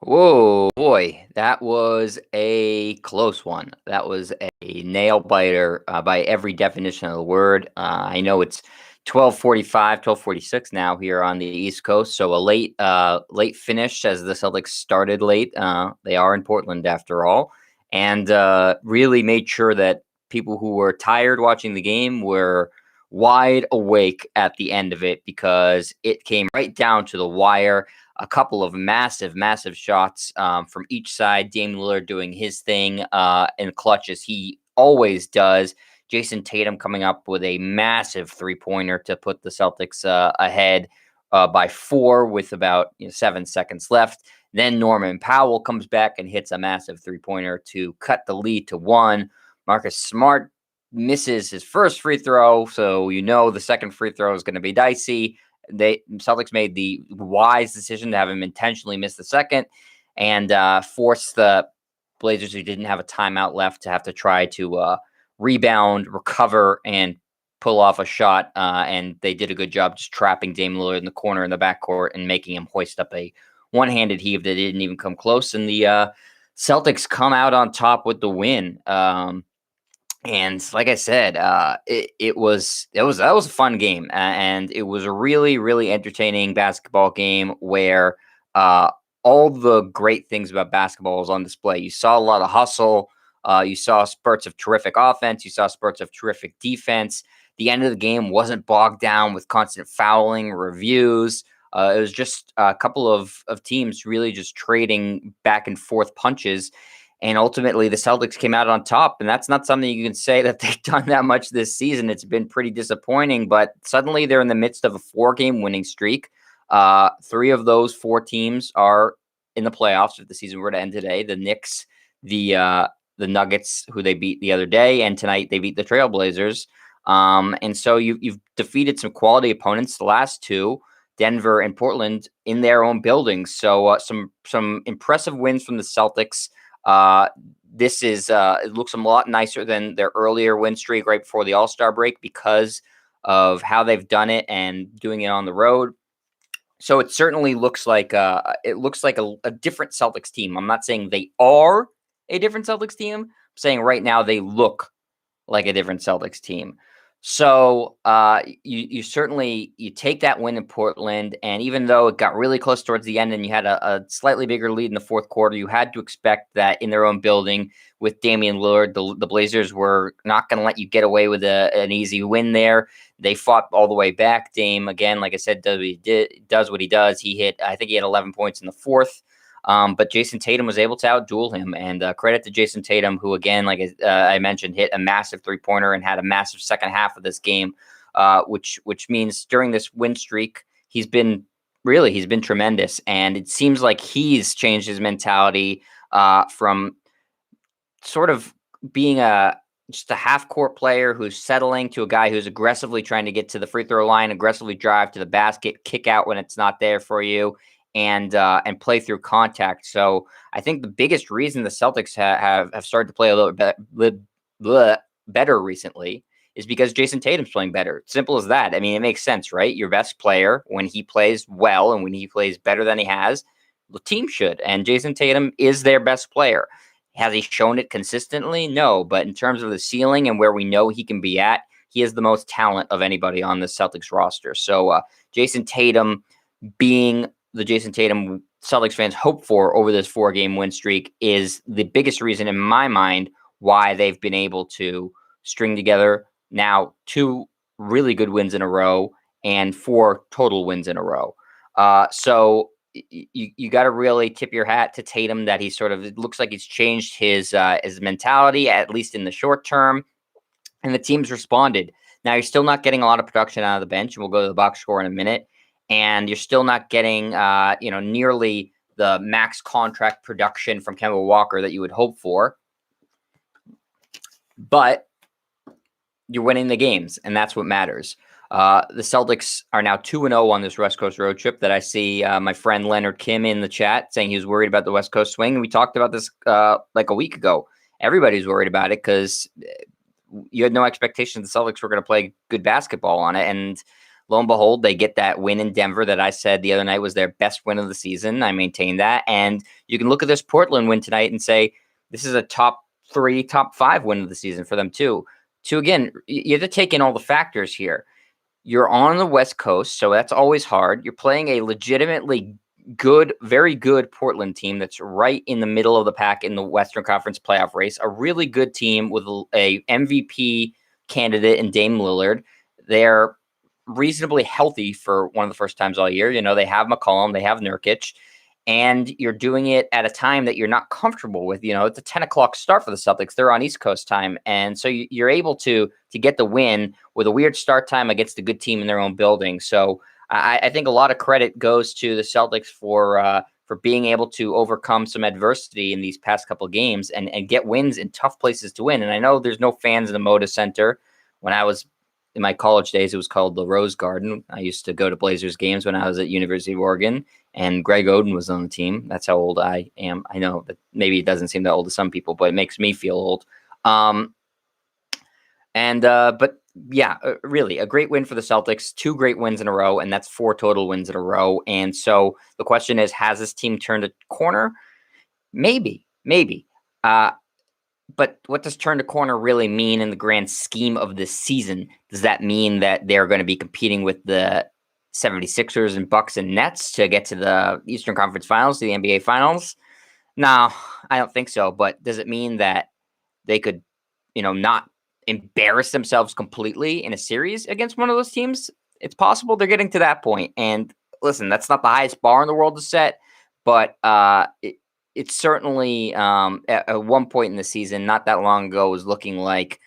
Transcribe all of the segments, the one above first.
Whoa, boy, that was a close one. That was a nail biter by every definition of the word. I know it's 12:45, 12:46 now here on the East Coast, so a late finish as the Celtics started late. They are in Portland after all, and really made sure that people who were tired watching the game were wide awake at the end of it because it came right down to the wire. A couple of massive shots from each side. Dame Lillard doing his thing in clutch as he always does. Jason Tatum coming up with a massive three-pointer to put the Celtics ahead by 4 with about 7 seconds left. Then Norman Powell comes back and hits a massive three-pointer to cut the lead to 1. Marcus Smart misses his first free throw, so the second free throw is going to be dicey. Celtics made the wise decision to have him intentionally miss the second and force the Blazers, who didn't have a timeout left, to have to try to rebound, recover, and pull off a shot. And they did a good job just trapping Dame Lillard in the corner in the backcourt and making him hoist up a one-handed heave that didn't even come close. And the Celtics come out on top with the win. And like I said, that was a fun game, and it was a really entertaining basketball game where all the great things about basketball was on display. You saw a lot of hustle, you saw spurts of terrific offense, you saw spurts of terrific defense. The end of the game wasn't bogged down with constant fouling, reviews. It was just a couple of teams really just trading back and forth punches. And ultimately, the Celtics came out on top. And that's not something you can say that they've done that much this season. It's been pretty disappointing. But suddenly they're in the midst of a 4-game winning streak. 3 of those 4 teams are in the playoffs if the season were to end today. The Knicks, the Nuggets, who they beat the other day, and tonight they beat the Trailblazers. And so you've defeated some quality opponents, the last 2, Denver and Portland, in their own buildings. So some impressive wins from the Celtics. It looks a lot nicer than their earlier win streak right before the All-Star break because of how they've done it and doing it on the road. So it certainly looks like a different Celtics team. I'm not saying they are a different Celtics team. I'm saying right now they look like a different Celtics team. So you certainly take that win in Portland, and even though it got really close towards the end and you had a slightly bigger lead in the fourth quarter, you had to expect that in their own building with Damian Lillard, the Blazers were not going to let you get away with an easy win there. They fought all the way back. Dame, again, like I said, does what he does. I think he had 11 points in the fourth. But Jason Tatum was able to outduel him, and credit to Jason Tatum, who, again, like I mentioned, hit a massive three-pointer and had a massive second half of this game, which means during this win streak, he's been tremendous. And it seems like he's changed his mentality from sort of being just a half-court player who's settling to a guy who's aggressively trying to get to the free throw line, aggressively drive to the basket, kick out when it's not there for you, and play through contact. So I think the biggest reason the Celtics have started to play a little better recently is because Jason Tatum's playing better. Simple as that. I mean, it makes sense, right? Your best player, when he plays well and when he plays better than he has, the team should. And Jason Tatum is their best player. Has he shown it consistently? No. But in terms of the ceiling and where we know he can be at, he has the most talent of anybody on the Celtics roster. So Jason Tatum being the Jason Tatum Celtics fans hope for over this 4-game win streak is the biggest reason in my mind why they've been able to string together now 2 really good wins in a row and 4 total wins in a row. So you got to really tip your hat to Tatum that it looks like he's changed his mentality, at least in the short term, and the team's responded. Now you're still not getting a lot of production out of the bench, and we'll go to the box score in a minute. And you're still not getting, nearly the max contract production from Kemba Walker that you would hope for. But you're winning the games, and that's what matters. The Celtics are now 2-0 on this West Coast road trip that I see my friend Leonard Kim in the chat saying he was worried about the West Coast swing. And we talked about this like a week ago. Everybody's worried about it because you had no expectation the Celtics were going to play good basketball on it. And lo and behold, they get that win in Denver that I said the other night was their best win of the season. I maintain that. And you can look at this Portland win tonight and say, this is a top 3, top 5 win of the season for them too. Again, you have to take in all the factors here. You're on the West Coast, so that's always hard. You're playing a legitimately good, very good Portland team that's right in the middle of the pack in the Western Conference playoff race. A really good team with a MVP candidate in Dame Lillard. They're reasonably healthy for one of the first times all year. They have McCollum, they have Nurkic, and you're doing it at a time that you're not comfortable with. It's a 10 o'clock start for the Celtics. They're on East Coast time. And so you're able to get the win with a weird start time against a good team in their own building. So I think a lot of credit goes to the Celtics for being able to overcome some adversity in these past couple of games and get wins in tough places to win. And I know there's no fans in the Moda Center. When I was in my college days, it was called the Rose Garden. I used to go to Blazers games when I was at University of Oregon, and Greg Oden was on the team. That's how old I am. I know that maybe it doesn't seem that old to some people, but it makes me feel old. But yeah, really a great win for the Celtics, 2 great wins in a row, and that's 4 total wins in a row. And so the question is, has this team turned a corner? Maybe. But what does turn the corner really mean in the grand scheme of this season? Does that mean that they're going to be competing with the 76ers and Bucks and Nets to get to the Eastern Conference Finals, to the NBA Finals? No, I don't think so. But does it mean that they could, not embarrass themselves completely in a series against one of those teams? It's possible they're getting to that point. And listen, that's not the highest bar in the world to set, but it's certainly at one point in the season, not that long ago, was looking like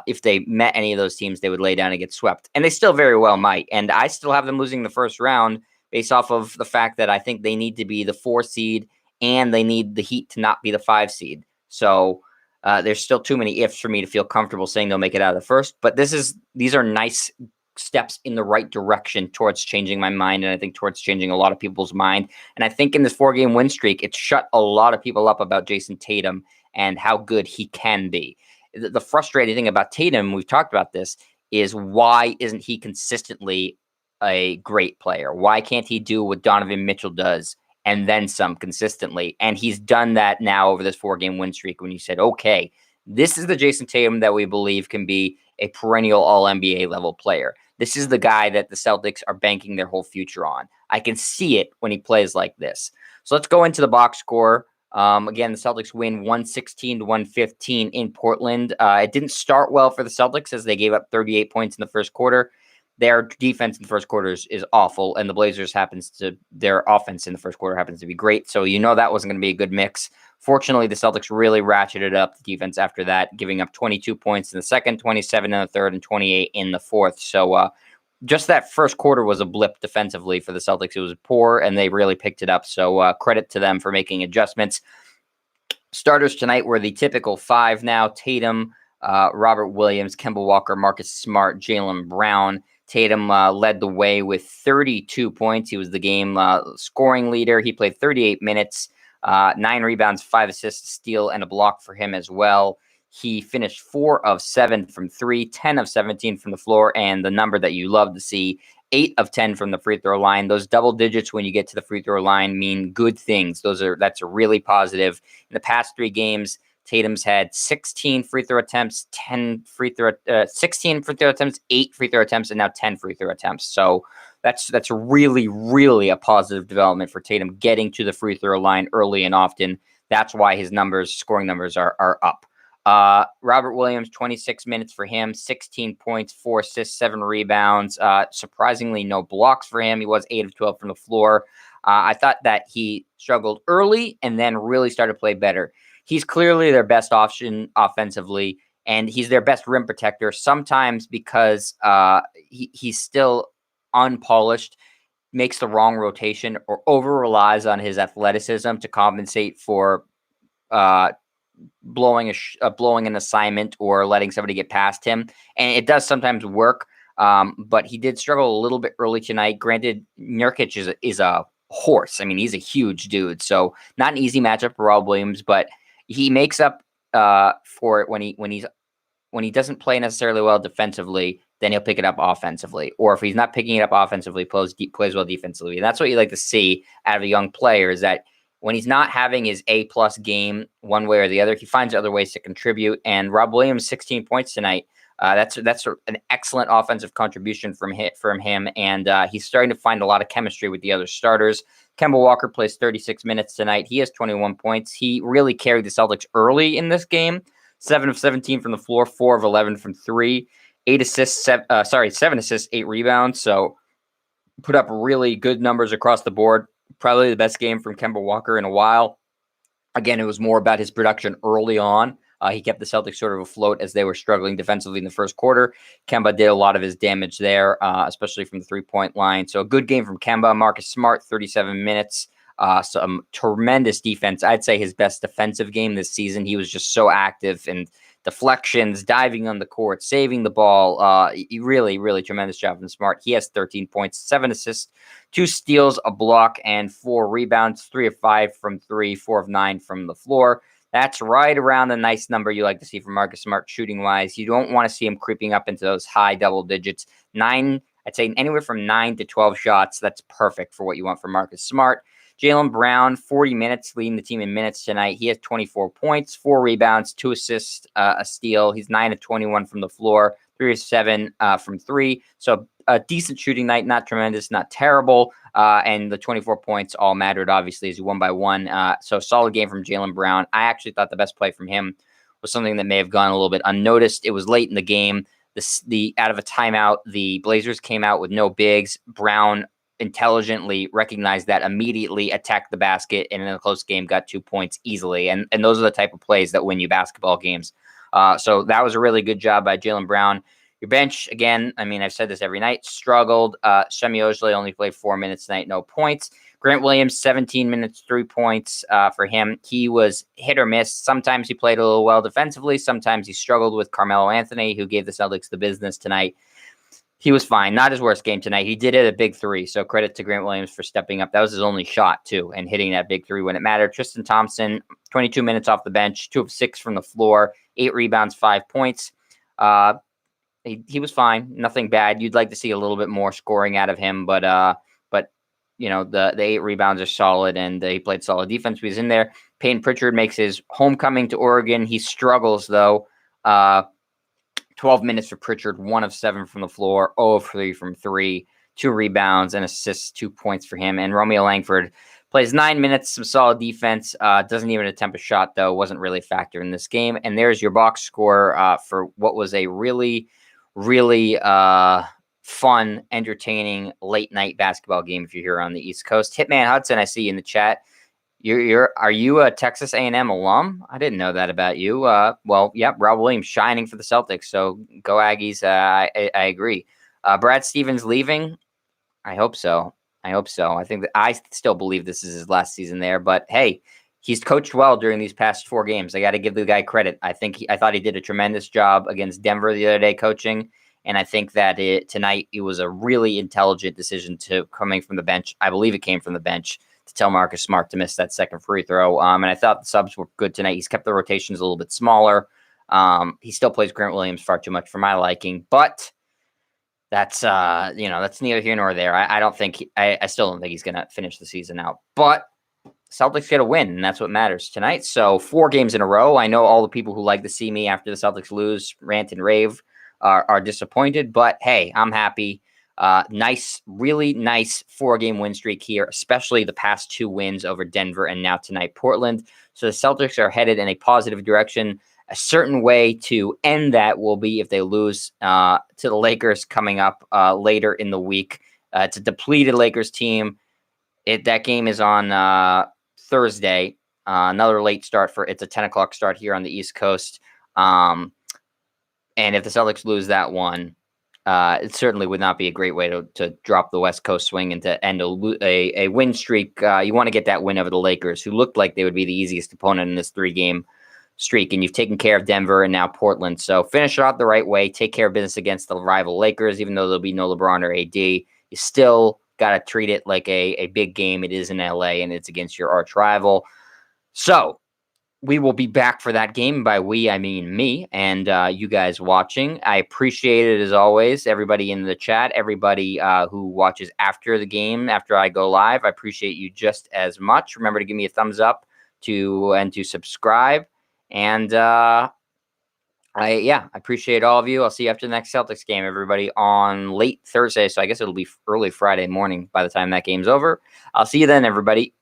if they met any of those teams, they would lay down and get swept. And they still very well might. And I still have them losing the first round based off of the fact that I think they need to be the 4 seed and they need the Heat to not be the 5 seed. So there's still too many ifs for me to feel comfortable saying they'll make it out of the first. But these are nice steps in the right direction towards changing my mind, and I think towards changing a lot of people's mind. And I think in this 4-game win streak, it shut a lot of people up about Jason Tatum and how good he can be. The frustrating thing about Tatum, we've talked about this, is why isn't he consistently a great player? Why can't he do what Donovan Mitchell does and then some consistently? And he's done that now over this 4-game win streak when you said, okay, this is the Jason Tatum that we believe can be a perennial all-NBA level player. This is the guy that the Celtics are banking their whole future on. I can see it when he plays like this. So let's go into the box score. Again, the Celtics win 116-115 in Portland. It didn't start well for the Celtics as they gave up 38 points in the first quarter. Their defense in the first quarter is awful, and the Blazers their offense in the first quarter happens to be great. So that wasn't going to be a good mix. Fortunately, the Celtics really ratcheted up the defense after that, giving up 22 points in the second, 27 in the third, and 28 in the fourth. So just that first quarter was a blip defensively for the Celtics. It was poor, and they really picked it up. So credit to them for making adjustments. Starters tonight were the typical 5 now: Tatum, Robert Williams, Kemba Walker, Marcus Smart, Jalen Brown. Tatum led the way with 32 points. He was the game scoring leader. He played 38 minutes, 9 rebounds, 5 assists, a steal, and a block for him as well. He finished 4 of 7 from 3, 10 of 17 from the floor, and the number that you love to see, 8 of 10 from the free throw line. Those double digits when you get to the free throw line mean good things. That's really positive. In the past 3 games, Tatum's had 16 free throw attempts, 16 free throw attempts, 8 free throw attempts, and now 10 free throw attempts. So that's really, really a positive development for Tatum, getting to the free throw line early and often. That's why his scoring numbers are up. Robert Williams, 26 minutes for him, 16 points, 4 assists, 7 rebounds. Surprisingly, no blocks for him. He was 8 of 12 from the floor. I thought that he struggled early and then really started to play better. He's clearly their best option offensively, and he's their best rim protector, sometimes because he's still unpolished, makes the wrong rotation, or over-relies on his athleticism to compensate for blowing an assignment or letting somebody get past him. And it does sometimes work, but he did struggle a little bit early tonight. Granted, Nurkic is a horse. I mean, he's a huge dude, so not an easy matchup for Rob Williams, but he makes up for it when he doesn't play necessarily well defensively. then he'll pick it up offensively. Or if he's not picking it up offensively, plays well defensively. And that's what you like to see out of a young player, is that when he's not having his A-plus game one way or the other, he finds other ways to contribute. And Rob Williams, 16 points tonight. That's an excellent offensive contribution from him, and he's starting to find a lot of chemistry with the other starters. Kemba Walker plays 36 minutes tonight. He has 21 points. He really carried the Celtics early in this game. 7 of 17 from the floor, 4 of 11 from 3, 7 assists, 8 rebounds. So put up really good numbers across the board. Probably the best game from Kemba Walker in a while. Again, it was more about his production early on. He kept the Celtics sort of afloat as they were struggling defensively in the first quarter. Kemba did a lot of his damage there, especially from the three-point line. So a good game from Kemba. Marcus Smart, 37 minutes. Some tremendous defense. I'd say his best defensive game this season. He was just so active and deflections, diving on the court, saving the ball. Really, really tremendous job from Smart. He has 13 points, 7 assists, 2 steals, a block, and 4 rebounds. 3 of 5 from 3, 4 of 9 from the floor. That's right around the nice number you like to see from Marcus Smart shooting-wise. You don't want to see him creeping up into those high double digits. I'd say anywhere from 9 to 12 shots. That's perfect for what you want from Marcus Smart. Jalen Brown, 40 minutes, leading the team in minutes tonight. He has 24 points, 4 rebounds, 2 assists, a steal. He's 9 of 21 from the floor, 3 of 7 from 3. So a decent shooting night, not tremendous, not terrible. And the 24 points all mattered, obviously, as he won by 1. So solid game from Jalen Brown. I actually thought the best play from him was something that may have gone a little bit unnoticed. It was late in the game. Out of a timeout, the Blazers came out with no bigs. Brown intelligently recognized that, immediately attacked the basket, and in a close game got 2 points easily. And those are the type of plays that win you basketball games. So that was a really good job by Jalen Brown. Your bench, again, I mean, I've said this every night, struggled. Semi Ojeleye only played 4 minutes tonight, no points. Grant Williams, 17 minutes, 3 points for him. He was hit or miss. Sometimes he played a little well defensively. Sometimes he struggled with Carmelo Anthony, who gave the Celtics the business tonight. He was fine. Not his worst game tonight. He did hit a big 3, so credit to Grant Williams for stepping up. That was his only shot, too, and hitting that big 3 when it mattered. Tristan Thompson, 22 minutes off the bench, 2 of 6 from the floor, 8 rebounds, 5 points. He was fine. Nothing bad. You'd like to see a little bit more scoring out of him, but you know, the 8 rebounds are solid, and he played solid defense. He was in there. Peyton Pritchard makes his homecoming to Oregon. He struggles, though. 12 minutes for Pritchard, 1 of 7 from the floor, 0 of 3 from 3, 2 rebounds and assists, 2 points for him. And Romeo Langford plays 9 minutes, some solid defense. Doesn't even attempt a shot, though. Wasn't really a factor in this game. And there's your box score for what was a really, really fun, entertaining late-night basketball game if you're here on the East Coast. Hitman Hudson, I see you in the chat. Are you a Texas A&M alum? I didn't know that about you. Well, yep, Rob Williams shining for the Celtics. So go Aggies. I agree. Brad Stevens leaving. I hope so. I think that I still believe this is his last season there. But hey, he's coached well during these past 4 games. I got to give the guy credit. I thought he did a tremendous job against Denver the other day coaching. And I think that tonight it was a really intelligent decision coming from the bench. I believe it came from the bench to tell Marcus Smart to miss that second free throw. And I thought the subs were good tonight. He's kept the rotations a little bit smaller. He still plays Grant Williams far too much for my liking, but that's that's neither here nor there. I still don't think he's going to finish the season out, but Celtics get a win, and that's what matters tonight. So 4 games in a row. I know all the people who like to see me after the Celtics lose rant and rave are disappointed, but hey, I'm happy. Really nice 4-game win streak here, especially the past 2 wins over Denver and now tonight Portland. So the Celtics are headed in a positive direction. A certain way to end that will be if they lose to the Lakers coming up later in the week. It's a depleted Lakers team. That game is on Thursday. Another late start it's a 10 o'clock start here on the East Coast. And if the Celtics lose that one, it certainly would not be a great way to drop the West Coast swing and to end a win streak. You want to get that win over the Lakers, who looked like they would be the easiest opponent in this 3-game streak. And you've taken care of Denver and now Portland. So finish it off the right way. Take care of business against the rival Lakers, even though there'll be no LeBron or AD. You still got to treat it like a big game. It is in LA, and it's against your arch rival. So we will be back for that game. By we, I mean me and you guys watching. I appreciate it as always. Everybody in the chat, everybody who watches after the game, after I go live, I appreciate you just as much. Remember to give me a thumbs up and to subscribe. And I appreciate all of you. I'll see you after the next Celtics game, everybody, on late Thursday. So I guess it'll be early Friday morning by the time that game's over. I'll see you then, everybody.